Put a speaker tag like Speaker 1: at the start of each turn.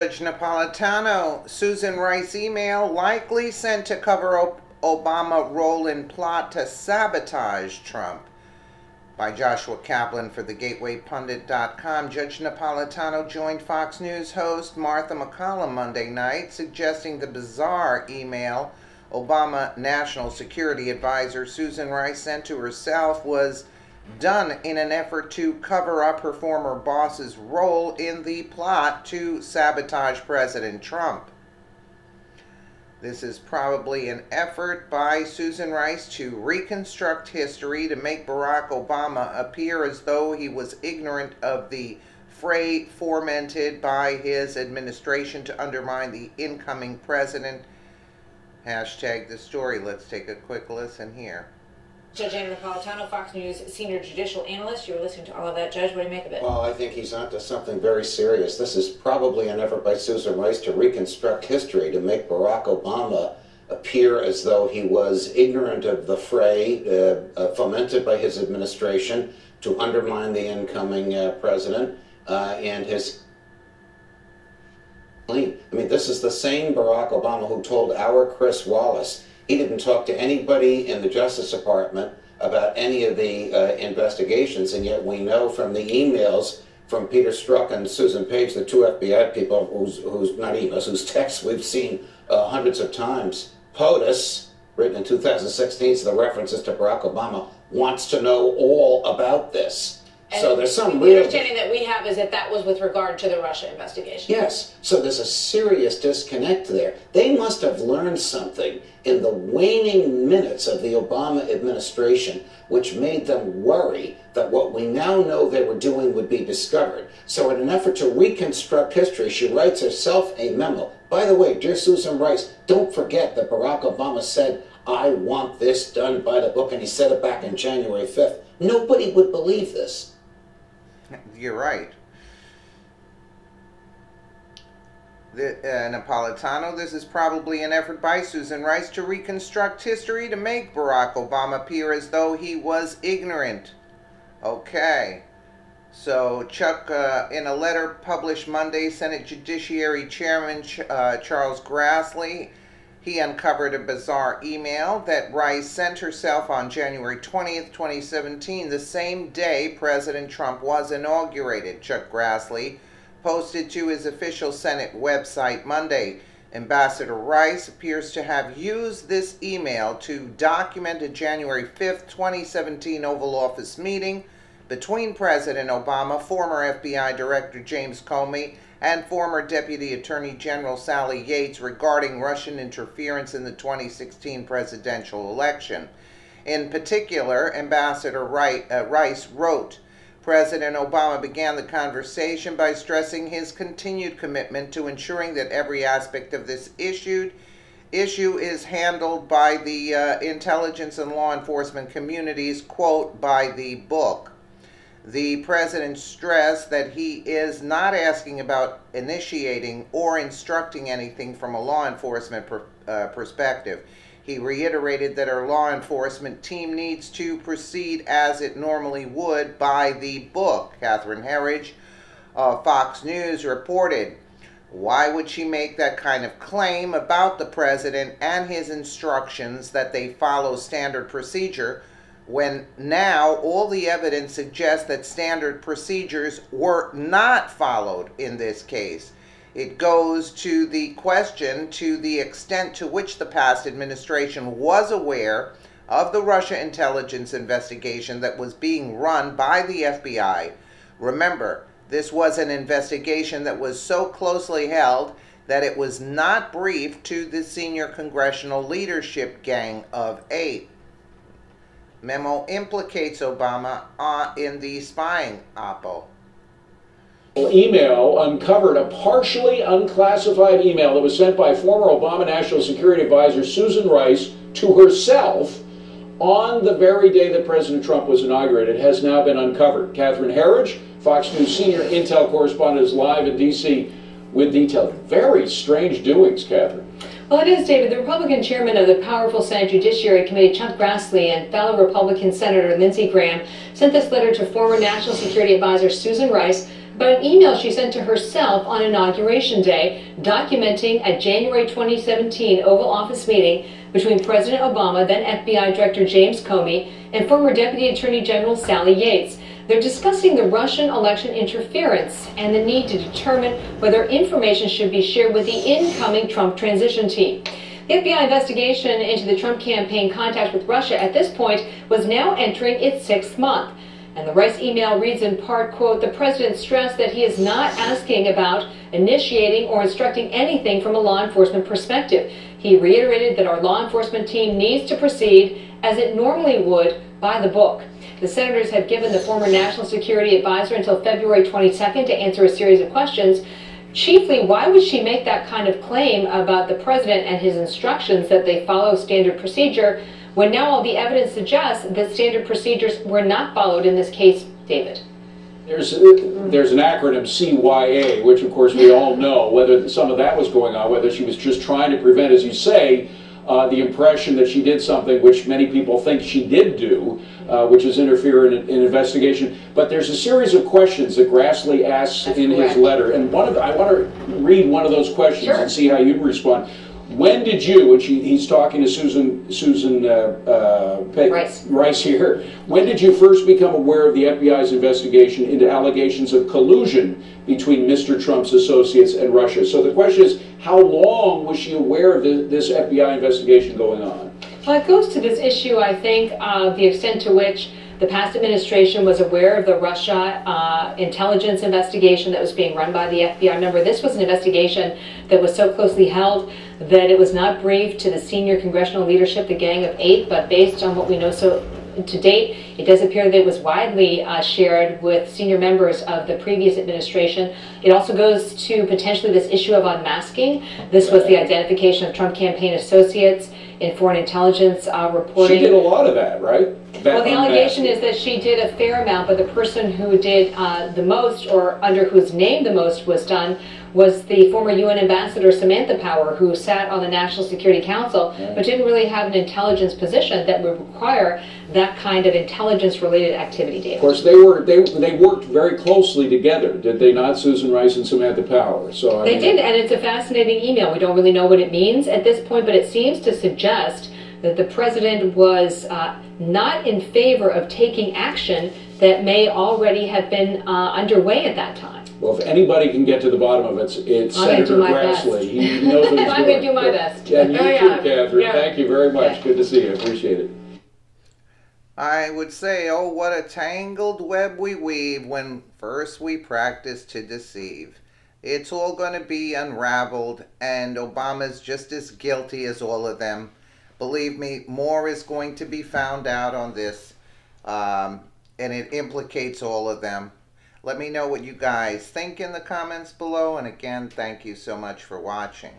Speaker 1: Judge Napolitano, Susan Rice email likely sent to cover Obama role in plot to sabotage Trump. By Joshua Kaplan for thegatewaypundit.com. Judge Napolitano joined Fox News host Martha McCallum Monday night, suggesting the bizarre email Obama National Security Advisor Susan Rice sent to herself was done in an effort to cover up her former boss's role in the plot to sabotage President Trump. This is probably an effort by Susan Rice to reconstruct history to make Barack Obama appear as though he was ignorant of the fray fomented by his administration to undermine the incoming president. Hashtag the story. Let's take a quick listen here.
Speaker 2: Judge Anna Napolitano, Fox News senior judicial analyst. You're listening to all of that, Judge. What do you make of it?
Speaker 3: Well, I think he's onto something very serious. This is probably an effort by Susan Rice to reconstruct history, to make Barack Obama appear as though he was ignorant of the fray fomented by his administration to undermine the incoming president and his... I mean, this is the same Barack Obama who told our Chris Wallace he didn't talk to anybody in the Justice Department about any of the investigations, and yet we know from the emails from Peter Strzok and Susan Page, the two FBI people whose not emails, whose texts we've seen hundreds of times. POTUS, written in 2016, so the references to Barack Obama, wants to know all about this.
Speaker 2: And
Speaker 3: so there's some
Speaker 2: the
Speaker 3: real...
Speaker 2: understanding that we have is that that was with regard to the Russia investigation.
Speaker 3: Yes, so there's a serious disconnect there. They must have learned something in the waning minutes of the Obama administration, which made them worry that what we now know they were doing would be discovered. So in an effort to reconstruct history, she writes herself a memo. By the way, dear Susan Rice, don't forget that Barack Obama said, "I want this done by the book," and he said it back on January 5th. Nobody would believe this.
Speaker 1: You're right. Napolitano, this is probably an effort by Susan Rice to reconstruct history to make Barack Obama appear as though he was ignorant. Okay. So Chuck, in a letter published Monday, Senate Judiciary Chairman Charles Grassley, he uncovered a bizarre email that Rice sent herself on January 20th, 2017, the same day President Trump was inaugurated. Chuck Grassley posted to his official Senate website Monday. Ambassador Rice appears to have used this email to document a January 5th, 2017 Oval Office meeting between President Obama, former FBI Director James Comey, and former Deputy Attorney General Sally Yates regarding Russian interference in the 2016 presidential election. In particular, Ambassador Rice wrote, President Obama began the conversation by stressing his continued commitment to ensuring that every aspect of this issue is handled by the intelligence and law enforcement communities, quote, by the book. The president stressed that he is not asking about initiating or instructing anything from a law enforcement perspective. He reiterated that our law enforcement team needs to proceed as it normally would by the book. Catherine Herridge of Fox News reported, why would she make that kind of claim about the president and his instructions that they follow standard procedure when now all the evidence suggests that standard procedures were not followed in this case? It goes to the question to the extent to which the past administration was aware of the Russia intelligence investigation that was being run by the FBI. Remember, this was an investigation that was so closely held that it was not briefed to the senior congressional leadership gang of 8. Memo implicates Obama in the spying oppo.
Speaker 4: Email uncovered a partially unclassified email that was sent by former Obama National Security Advisor Susan Rice to herself on the very day that President Trump was inaugurated. It has now been uncovered. Catherine Herridge, Fox News senior intel correspondent, is live in D.C. with details. Very strange doings, Catherine.
Speaker 2: Well, it is, David. The Republican chairman of the powerful Senate Judiciary Committee, Chuck Grassley, and fellow Republican Senator Lindsey Graham sent this letter to former National Security Advisor Susan Rice about an email she sent to herself on Inauguration Day documenting a January 2017 Oval Office meeting between President Obama, then FBI Director James Comey, and former Deputy Attorney General Sally Yates. They're discussing the Russian election interference and the need to determine whether information should be shared with the incoming Trump transition team. The FBI investigation into the Trump campaign contact with Russia at this point was now entering its 6th month. And the Rice email reads in part, quote, "The president stressed that he is not asking about initiating or instructing anything from a law enforcement perspective. He reiterated that our law enforcement team needs to proceed as it normally would by the book." The senators had given the former national security advisor until February 22nd to answer a series of questions. Chiefly, why would she make that kind of claim about the president and his instructions that they follow standard procedure when now all the evidence suggests that standard procedures were not followed in this case, David?
Speaker 4: There's an acronym, CYA, which of course we all know, whether some of that was going on, whether she was just trying to prevent, as you say, the impression that she did something which many people think she did do, which is interfere in an investigation. But there's a series of questions that Grassley asks in his letter, and I want to read one of those questions and see how you'd respond. When did you, and he's talking to Susan Rice here, when did you first become aware of the FBI's investigation into allegations of collusion between Mr. Trump's associates and Russia? So the question is, how long was she aware of this FBI investigation going on?
Speaker 2: Well, it goes to this issue, I think, of the extent to which the past administration was aware of the Russia intelligence investigation that was being run by the FBI. Remember, this was an investigation that was so closely held that it was not briefed to the senior congressional leadership, the Gang of Eight, but based on what we know to date, it does appear that it was widely shared with senior members of the previous administration. It also goes to potentially this issue of unmasking. This was the identification of Trump campaign associates in foreign intelligence reporting.
Speaker 4: She did a lot of that, right?
Speaker 2: Well, the allegation is that she did a fair amount, but the person who did the most, or under whose name the most was done, was the former UN ambassador Samantha Power, who sat on the National Security Council, but didn't really have an intelligence position that would require that kind of intelligence-related activity, David.
Speaker 4: Of course, they worked very closely together, did they not, Susan Rice and Samantha Power? So
Speaker 2: they did, and it's a fascinating email. We don't really know what it means at this point, but it seems to suggest that the president was not in favor of taking action that may already have been underway at that time.
Speaker 4: Well, if anybody can get to the bottom of it, it's Senator Grassley. He knows what he's doing.
Speaker 2: I'm going to do my best.
Speaker 4: And you too, Catherine. Yeah. Thank you very much. Yeah. Good to see you. Appreciate it.
Speaker 1: I would say, oh, what a tangled web we weave when first we practice to deceive. It's all going to be unraveled, and Obama's just as guilty as all of them. Believe me, more is going to be found out on this, and it implicates all of them. Let me know what you guys think in the comments below, and again, thank you so much for watching.